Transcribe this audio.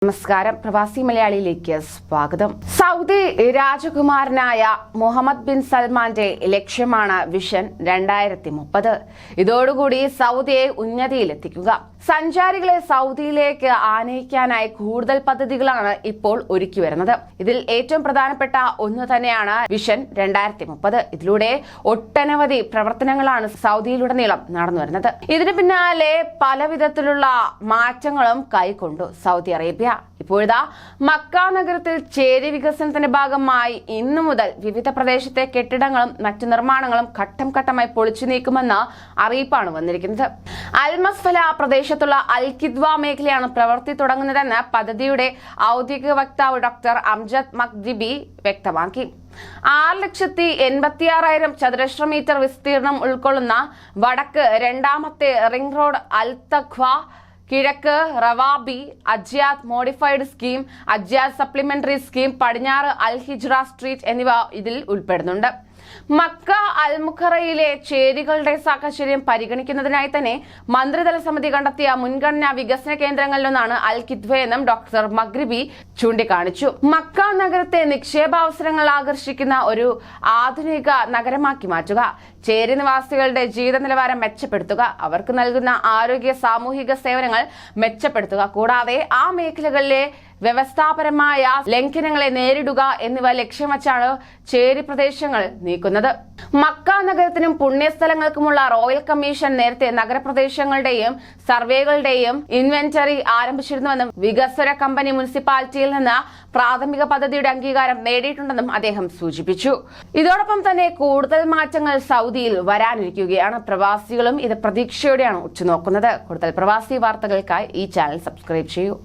നമസ്കാരം. പ്രവാസി മലയാളിയിലേക്ക് സ്വാഗതം. സൗദി രാജകുമാരനായ മുഹമ്മദ് ബിൻ സൽമാന്റെ ലക്ഷ്യമാണ് വിഷൻ 2030. ഇതോടുകൂടി സൗദിയെ ഉന്നതിയിലെത്തിക്കുക. സഞ്ചാരികളെ സൗദിയിലേക്ക് ആനയിക്കാനായി കൂടുതൽ പദ്ധതികളാണ് ഇപ്പോൾ ഒരുക്കി വരുന്നത്. ഇതിൽ ഏറ്റവും പ്രധാനപ്പെട്ട ഒന്ന് തന്നെയാണ് വിഷൻ 2030. ഇതിലൂടെ ഒട്ടനവധി പ്രവർത്തനങ്ങളാണ് സൗദിയിലുടനീളം നടന്നു വരുന്നത്. ഇതിന് പിന്നാലെ പല വിധത്തിലുള്ള മാറ്റങ്ങളും കൈക്കൊണ്ടു സൗദി അറേബ്യ. ഇപ്പോഴാ മക്ക നഗരത്തിൽ ചേരി വികസനത്തിന്റെ ഭാഗമായി ഇന്നു മുതൽ വിവിധ പ്രദേശത്തെ കെട്ടിടങ്ങളും മറ്റു നിർമ്മാണങ്ങളും ഘട്ടം ഘട്ടമായി പൊളിച്ചു നീക്കുമെന്ന അറിയിപ്പാണ് വന്നിരിക്കുന്നത്. അൽമസ്ഫല പ്രദേശത്തുള്ള അൽ കിദ്വ മേഖലയാണ് പ്രവൃത്തി തുടങ്ങുന്നതെന്ന് പദ്ധതിയുടെ ഔദ്യോഗിക വക്താവ് ഡോക്ടർ അംജദ് മഖ്ദിബി വ്യക്തമാക്കി. 6,86,000 ചതുരശ്ര മീറ്റർ വിസ്തീർണം ഉൾക്കൊള്ളുന്ന വടക്ക് രണ്ടാമത്തെ റിംഗ് റോഡ് അൽ തഖ്വ, കിഴക്ക് Rawabi, Ajyad modified scheme, Ajyad supplementary scheme, പടിഞ്ഞാറ് അൽ ഹിജ്റ സ്ട്രീറ്റ് എന്നിവ ഇതിൽ ഉൾപ്പെടുന്നുണ്ട്. മക്ക അൽമുഖറയിലെ ചേരികളുടെ സാഹചര്യം പരിഗണിക്കുന്നതിനായി തന്നെ മന്ത്രിതല സമിതി കണ്ടെത്തിയ മുൻഗണനാ വികസന കേന്ദ്രങ്ങളിലൊന്നാണ് അൽ കിദ്വ എന്നും ഡോക്ടർ മഖ്രിബി ചൂണ്ടിക്കാണിച്ചു. മക്ക നഗരത്തെ നിക്ഷേപാവസരങ്ങൾ ആകർഷിക്കുന്ന ഒരു ആധുനിക നഗരമാക്കി മാറ്റുക, ചേരി നിവാസികളുടെ ജീവിത നിലവാരം മെച്ചപ്പെടുത്തുക, അവർക്ക് നൽകുന്ന ആരോഗ്യ സാമൂഹിക സേവനങ്ങൾ മെച്ചപ്പെടുത്തുക, കൂടാതെ ആ മേഖലകളിലെ വ്യവസ്ഥാപരമായ ലംഘനങ്ങളെ നേരിടുക എന്നിവ ലക്ഷ്യം വച്ചാണ് ചേരി പ്രദേശങ്ങൾ നീക്കുന്നത്. മക്ക നഗരത്തിനും പുണ്യസ്ഥലങ്ങൾക്കുമുള്ള റോയൽ കമ്മീഷൻ നേരത്തെ നഗരപ്രദേശങ്ങളുടെയും സർവേകളുടെയും ഇൻവെന്ററി ആരംഭിച്ചിരുന്നുവെന്നും വികസന കമ്പനി മുനിസിപ്പാലിറ്റിയിൽ നിന്ന് പ്രാഥമിക പദ്ധതിയുടെ അംഗീകാരം നേടിയിട്ടുണ്ടെന്നും അദ്ദേഹം സൂചിപ്പിച്ചു. ഇതോടൊപ്പം തന്നെ കൂടുതൽ മാറ്റങ്ങൾ സൗദിയിൽ വരാനിരിക്കുകയാണ്. പ്രവാസികളും ഇത് പ്രതീക്ഷയോടെയാണ് ഉറ്റുനോക്കുന്നത്. കൂടുതൽ പ്രവാസി വാർത്തകൾക്കായി ഈ ചാനൽ സബ്സ്ക്രൈബ് ചെയ്യൂ.